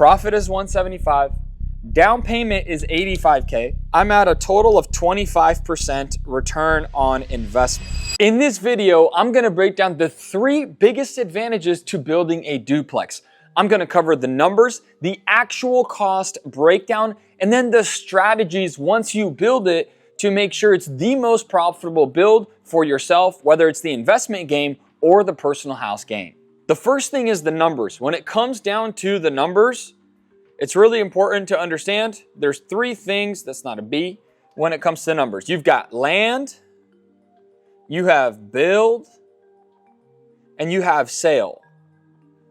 Profit is 175. Down payment is 85K. I'm at a total of 25% return on investment. In this video, I'm gonna break down the 3 biggest advantages to building a duplex. I'm gonna cover the numbers, the actual cost breakdown, and then the strategies once you build it to make sure it's the most profitable build for yourself, whether it's the investment game or the personal house game. The first thing is the numbers. When it comes down to the numbers, it's really important to understand there's 3 things, that's not a B, when it comes to numbers. You've got land, you have build, and you have sale.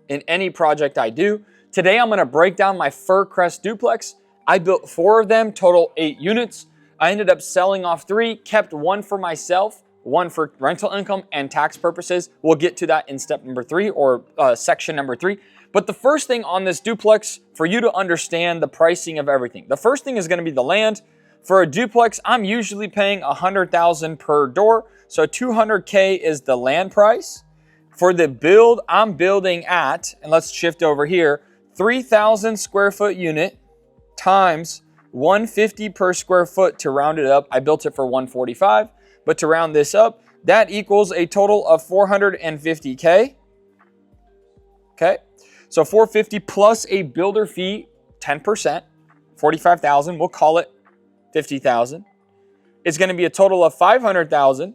In any project I do. Today I'm gonna break down my Fir-Crest duplex. I built 4 of them, total 8 units. I ended up selling off 3, kept 1 for myself, 1 for rental income and tax purposes. We'll get to that in step number 3 or section number 3. But the first thing on this duplex, for you to understand the pricing of everything, the first thing is gonna be the land. For a duplex, I'm usually paying $100,000 per door. So $200K is the land price. For the build, I'm building at, and let's shift over here, 3,000 square foot unit times 150 per square foot to round it up. I built it for 145, but to round this up, that equals a total of 450K. Okay, so 450 plus a builder fee, 10%, 45,000, we'll call it 50,000. It's gonna be a total of 500,000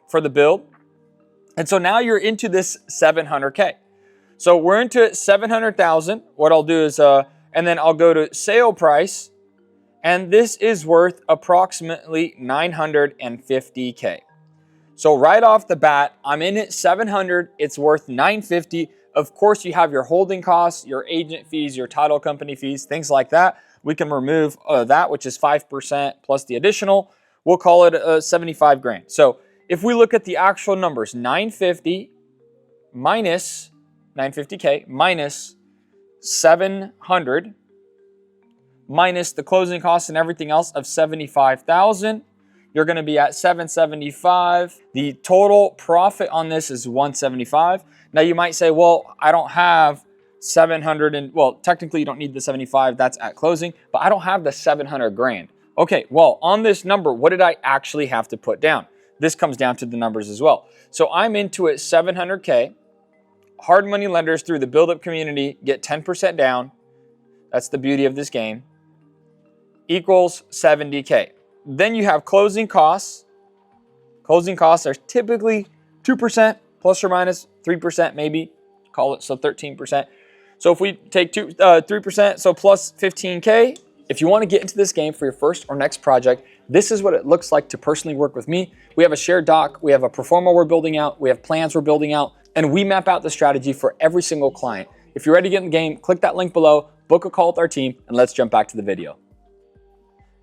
for the build. And so now you're into this 700K. So we're into 700,000. What I'll do is, and then I'll go to sale price. And this is worth approximately 950K. So right off the bat, I'm in at 700. It's worth 950. Of course, you have your holding costs, your agent fees, your title company fees, things like that. We can remove that, which is 5% plus the additional. We'll call it 75 grand. So if we look at the actual numbers, 950 minus 950K minus 700 minus the closing costs and everything else of 75,000, you're going to be at 775. The total profit on this is 175. Now you might say, well, I don't have 700 and, well, technically you don't need the 75, that's at closing, but I don't have the 700 grand. Okay, well, on this number, what did I actually have to put down? This comes down to the numbers as well. So I'm into it 700K. Hard money lenders through the build-up community get 10% down. That's the beauty of this game. Equals 70K. Then you have closing costs. Closing costs are typically 2% plus or minus 3% maybe. Call it so 13%. So if we take 3%, so plus 15K. If you want to get into this game for your first or next project, this is what it looks like to personally work with me. We have a shared doc, we have a performer we're building out, we have plans we're building out, and we map out the strategy for every single client. If you're ready to get in the game, click that link below, book a call with our team, and let's jump back to the video.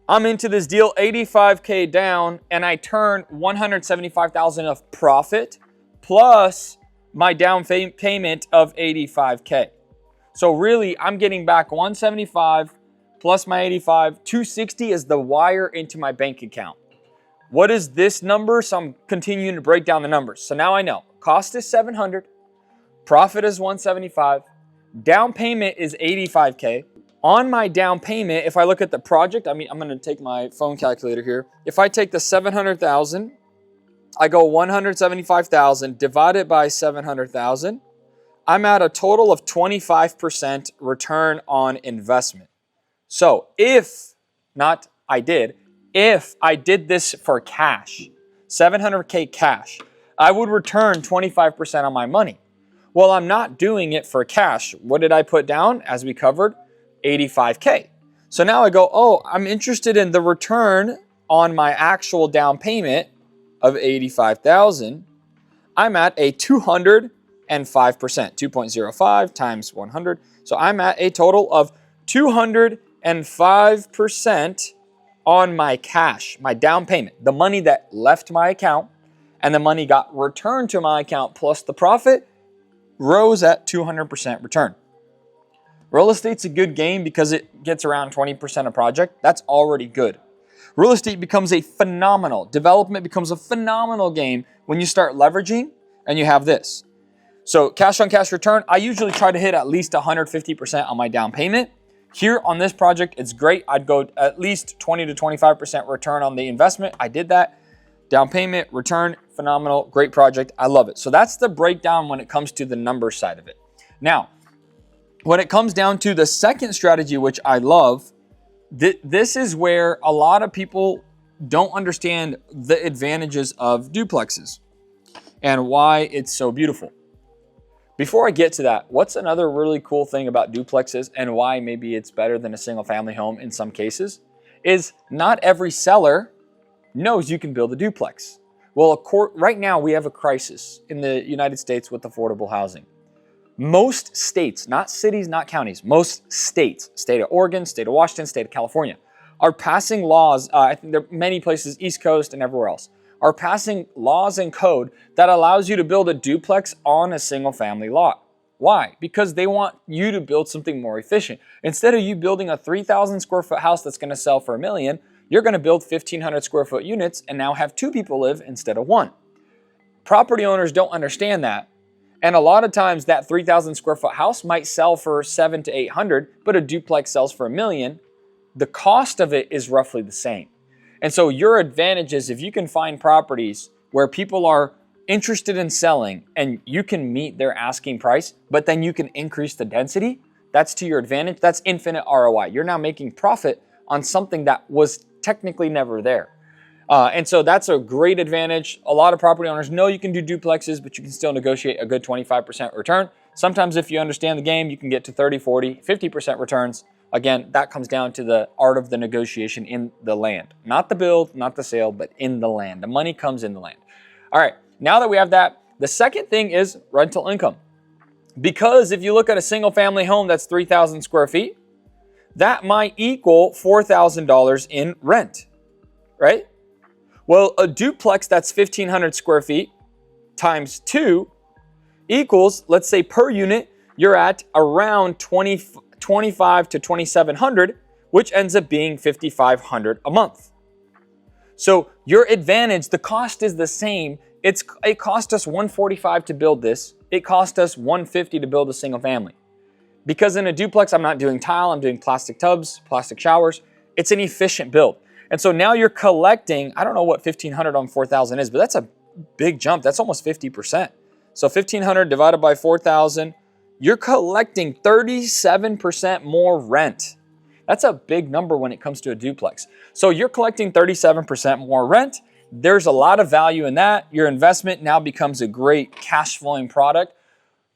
I'm into this deal, 85K down, and I turn 175,000 of profit plus my down payment of 85K. So really, I'm getting back 175 plus my 85, 260 is the wire into my bank account. What is this number? So I'm continuing to break down the numbers. So now I know cost is 700, profit is 175, down payment is 85K. On my down payment, if I look at the project, I'm gonna take my phone calculator here. If I take the 700,000, I go 175,000 divided by 700,000, I'm at a total of 25% return on investment. So if I did this for cash, 700K cash, I would return 25% on my money. Well, I'm not doing it for cash. What did I put down? As we covered, 85K. So now I go, oh, I'm interested in the return on my actual down payment of 85,000. I'm at a 205%, 2.05 times 100. So I'm at a total of 205% on my cash, my down payment, the money that left my account and the money got returned to my account plus the profit rose at 200% return. Real estate's a good game because it gets around 20% a project. That's already good. Real estate becomes a phenomenal, development becomes a phenomenal game when you start leveraging and you have this. So cash on cash return, I usually try to hit at least 150% on my down payment. Here on this project, it's great. I'd go at least 20 to 25% return on the investment. I did that. Down payment, return, phenomenal, great project. I love it. So that's the breakdown when it comes to the number side of it. Now, when it comes down to the second strategy, which I love, this is where a lot of people don't understand the advantages of duplexes and why it's so beautiful. Before I get to that, what's another really cool thing about duplexes and why maybe it's better than a single family home in some cases is not every seller knows you can build a duplex. Well, right now we have a crisis in the United States with affordable housing. Most states, not cities, not counties, most states, state of Oregon, state of Washington, state of California, are passing laws, I think there are many places, East Coast and everywhere else, are passing laws and code that allows you to build a duplex on a single family lot. Why? Because they want you to build something more efficient. Instead of you building a 3,000 square foot house that's going to sell for $1 million, you're going to build 1,500 square foot units and now have 2 people live instead of 1. Property owners don't understand that. And a lot of times that 3,000 square foot house might sell for 700 to 800, but a duplex sells for $1 million. The cost of it is roughly the same. And so your advantage is if you can find properties where people are interested in selling and you can meet their asking price, but then you can increase the density, that's to your advantage. That's infinite ROI. You're now making profit on something that was technically never there. And so that's a great advantage. A lot of property owners know you can do duplexes, but you can still negotiate a good 25% return. Sometimes if you understand the game, you can get to 30, 40, 50% returns. Again, that comes down to the art of the negotiation in the land. Not the build, not the sale, but in the land. The money comes in the land. All right, now that we have that, the second thing is rental income. Because if you look at a single family home that's 3,000 square feet, that might equal $4,000 in rent, right? Well, a duplex that's 1,500 square feet times 2 equals, let's say per unit, you're at around 2,500 to 2,700, which ends up being 5,500 a month. So your advantage, the cost is the same. It cost us $145 to build this. It cost us $150 to build a single family. Because in a duplex, I'm not doing tile, I'm doing plastic tubs, plastic showers. It's an efficient build. And so now you're collecting, I don't know what 1,500 on 4,000 is, but that's a big jump. That's almost 50%. So 1,500 divided by 4,000, you're collecting 37% more rent. That's a big number when it comes to a duplex. So you're collecting 37% more rent. There's a lot of value in that. Your investment now becomes a great cash flowing product.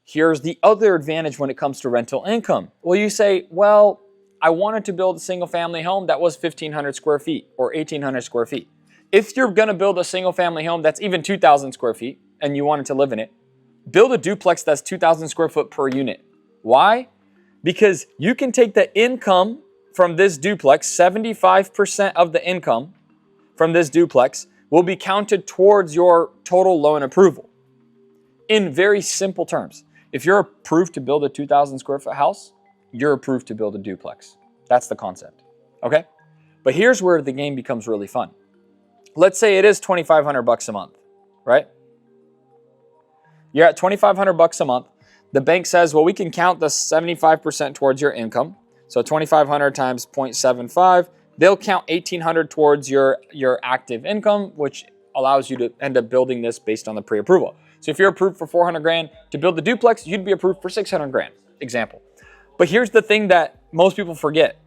Here's the other advantage when it comes to rental income. Well, you say, well, I wanted to build a single family home that was 1,500 square feet or 1,800 square feet. If you're gonna build a single family home that's even 2,000 square feet and you wanted to live in it, build a duplex that's 2,000 square foot per unit. Why? Because you can take the income from this duplex, 75% of the income from this duplex will be counted towards your total loan approval. In very simple terms, if you're approved to build a 2,000 square foot house, you're approved to build a duplex. That's the concept, okay? But here's where the game becomes really fun. Let's say it is $2,500 a month, right? You're at $2,500 a month. The bank says, well, we can count the 75% towards your income. So 2,500 times 0.75, they'll count 1,800 towards your active income, which allows you to end up building this based on the pre-approval. So if you're approved for 400 grand to build the duplex, you'd be approved for 600 grand, example. But here's the thing that most people forget.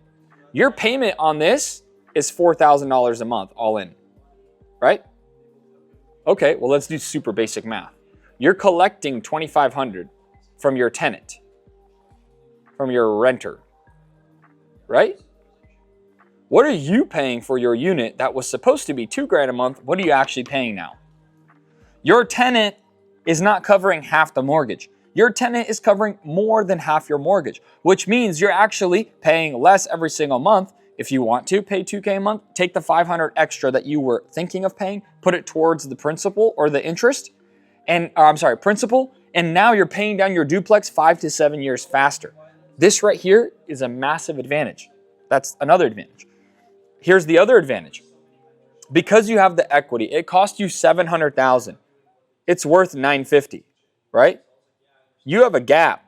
Your payment on this is $4,000 a month, all in, right? Okay, well, let's do super basic math. You're collecting $2,500 from your tenant, from your renter, right? What are you paying for your unit that was supposed to be $2 grand a month? What are you actually paying now? Your tenant is not covering half the mortgage. Your tenant is covering more than half your mortgage, which means you're actually paying less every single month. If you want to pay $2K a month, take the $500 extra that you were thinking of paying, put it towards the principal or the interest, principal, and now you're paying down your duplex 5 to 7 years faster. This right here is a massive advantage. That's another advantage. Here's the other advantage. Because you have the equity, it cost you $700,000. It's worth $950, right? you have a gap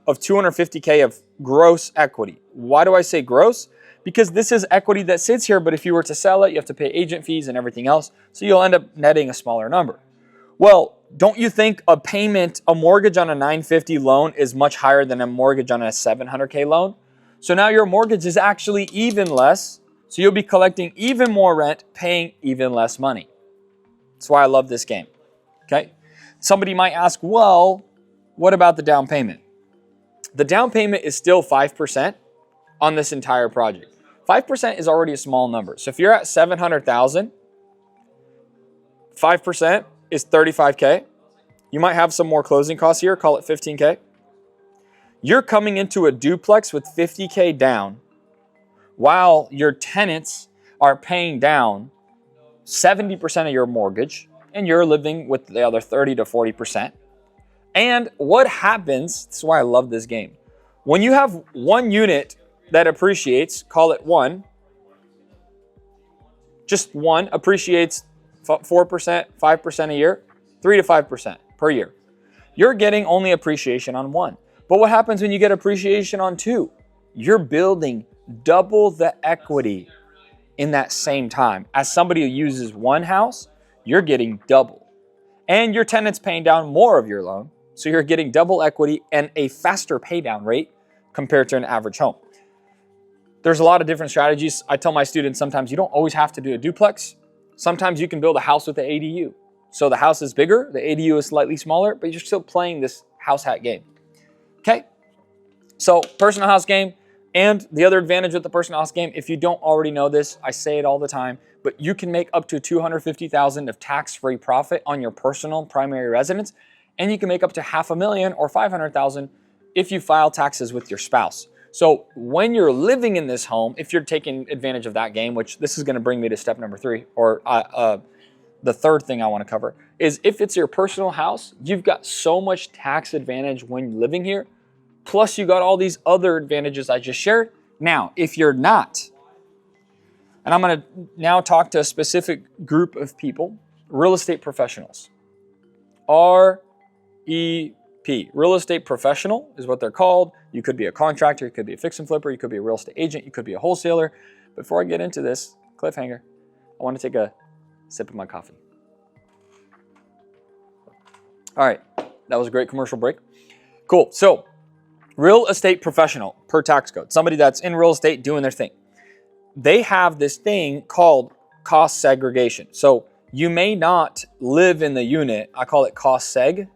of $250K of gross equity. Why do I say gross? Because this is equity that sits here, but if you were to sell it, you have to pay agent fees and everything else, so you'll end up netting a smaller number. Well, don't you think a mortgage on a $950 loan is much higher than a mortgage on a $700K loan? So now your mortgage is actually even less, so you'll be collecting even more rent, paying even less money. That's why I love this game, okay? Somebody might ask, well, what about the down payment? The down payment is still 5% on this entire project. 5% is already a small number. So if you're at $700,000, 5% is $35K. You might have some more closing costs here, call it $15K. You're coming into a duplex with $50K down while your tenants are paying down 70% of your mortgage and you're living with the other 30 to 40%. And what happens, this is why I love this game. When you have one unit that appreciates, call it one, just one appreciates 4%, 5% a year, 3 to 5% per year. You're getting only appreciation on one. But what happens when you get appreciation on two? You're building double the equity in that same time. As somebody who uses one house, you're getting double. And your tenant's paying down more of your loan, so you're getting double equity and a faster pay down rate compared to an average home. There's a lot of different strategies. I tell my students sometimes you don't always have to do a duplex. Sometimes you can build a house with an ADU. So the house is bigger, the ADU is slightly smaller, but you're still playing this house hack game. Okay? So personal house game, and the other advantage with the personal house game, if you don't already know this, I say it all the time, but you can make up to $250,000 of tax-free profit on your personal primary residence, and you can make up to $500,000 or $500,000 if you file taxes with your spouse. So when you're living in this home, if you're taking advantage of that game, which this is going to bring me to step number 3, or the third thing I want to cover, is if it's your personal house, you've got so much tax advantage when living here, plus you got all these other advantages I just shared. Now, if you're not, and I'm going to now talk to a specific group of people, real estate professionals. REP, real estate professional is what they're called. You could be a contractor, you could be a fix and flipper, you could be a real estate agent, you could be a wholesaler. Before I get into this cliffhanger, I want to take a sip of my coffee. All right, that was a great commercial break. Cool, so real estate professional per tax code, somebody that's in real estate doing their thing. They have this thing called cost segregation. So you may not live in the unit, I call it cost seg.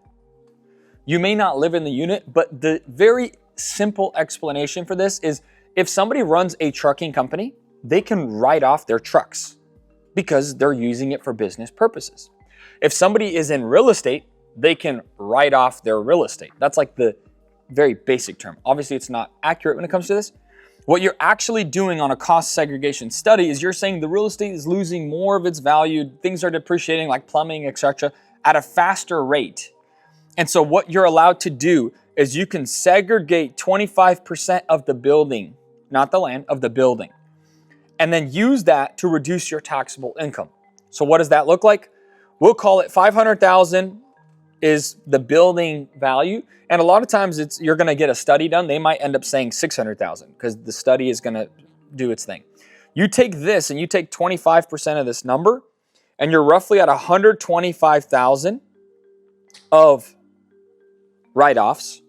You may not live in the unit, but the very simple explanation for this is if somebody runs a trucking company, they can write off their trucks because they're using it for business purposes. If somebody is in real estate, they can write off their real estate. That's like the very basic term. Obviously, it's not accurate when it comes to this. What you're actually doing on a cost segregation study is you're saying the real estate is losing more of its value, things are depreciating like plumbing, etc., at a faster rate. And so what you're allowed to do is you can segregate 25% of the building, not the land, of the building, and then use that to reduce your taxable income. So what does that look like? We'll call it $500,000 is the building value. And a lot of times you're going to get a study done. They might end up saying $600,000 because the study is going to do its thing. You take this and you take 25% of this number and you're roughly at $125,000 of write-offs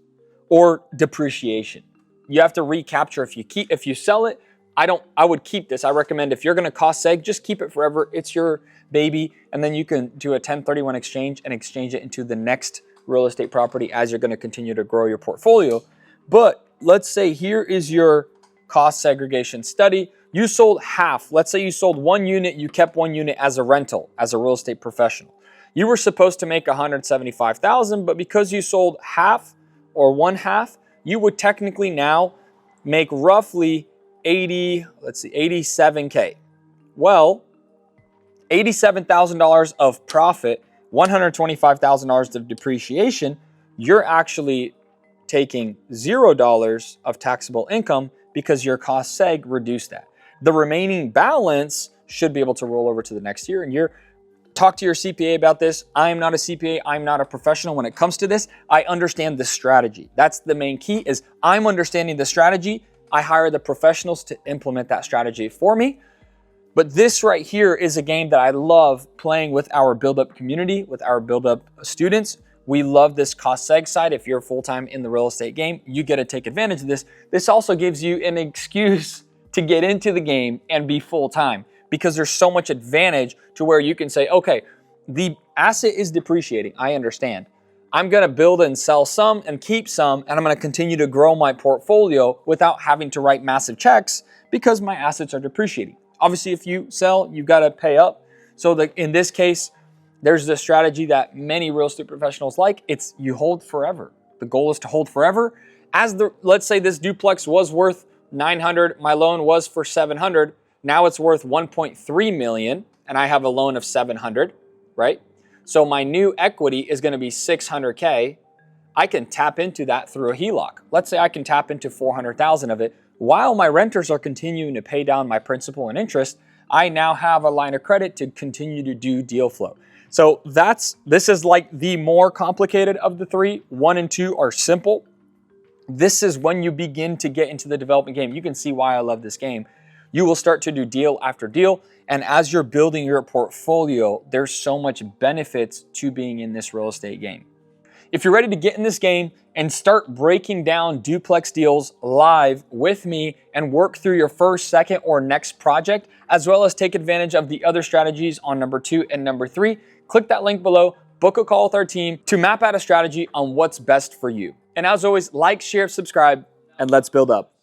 or depreciation. You have to recapture if you sell it. I would keep this. I recommend if you're going to cost seg, just keep it forever. It's your baby. And then you can do a 1031 exchange and exchange it into the next real estate property as you're going to continue to grow your portfolio. But let's say here is your cost segregation study. You sold half. Let's say you sold one unit. You kept one unit as a rental, as a real estate professional. You were supposed to make $175,000, but because you sold half or one half, you would technically now make roughly $87K. Well, $87,000 of profit, $125,000 of depreciation, you're actually taking $0 of taxable income because your cost seg reduced that. The remaining balance should be able to roll over to the next year, and you're talk to your CPA about this. I am not a CPA. I'm not a professional when it comes to this. I understand the strategy. That's the main key is I'm understanding the strategy. I hire the professionals to implement that strategy for me. But this right here is a game that I love playing with our build-up community, with our build-up students. We love this cost seg side. If you're full-time in the real estate game, you get to take advantage of this. This also gives you an excuse to get into the game and be full-time because there's so much advantage to where you can say, okay, the asset is depreciating. I understand. I'm going to build and sell some and keep some, and I'm going to continue to grow my portfolio without having to write massive checks because my assets are depreciating. Obviously, if you sell, you've got to pay up. So in this case, there's the strategy that many real estate professionals like. It's you hold forever. The goal is to hold forever. Let's say this duplex was worth 900, my loan was for 700. Now it's worth 1.3 million, and I have a loan of 700, right? So my new equity is going to be 600K. I can tap into that through a HELOC. Let's say I can tap into 400,000 of it. While my renters are continuing to pay down my principal and interest, I now have a line of credit to continue to do deal flow. So this is like the more complicated of the three. 1 and 2 are simple. This is when you begin to get into the development game. You can see why I love this game. You will start to do deal after deal. And as you're building your portfolio, there's so much benefits to being in this real estate game. If you're ready to get in this game and start breaking down duplex deals live with me and work through your first, second, or next project, as well as take advantage of the other strategies on number 2 and number 3, click that link below, book a call with our team to map out a strategy on what's best for you. And as always, like, share, subscribe, and let's build up.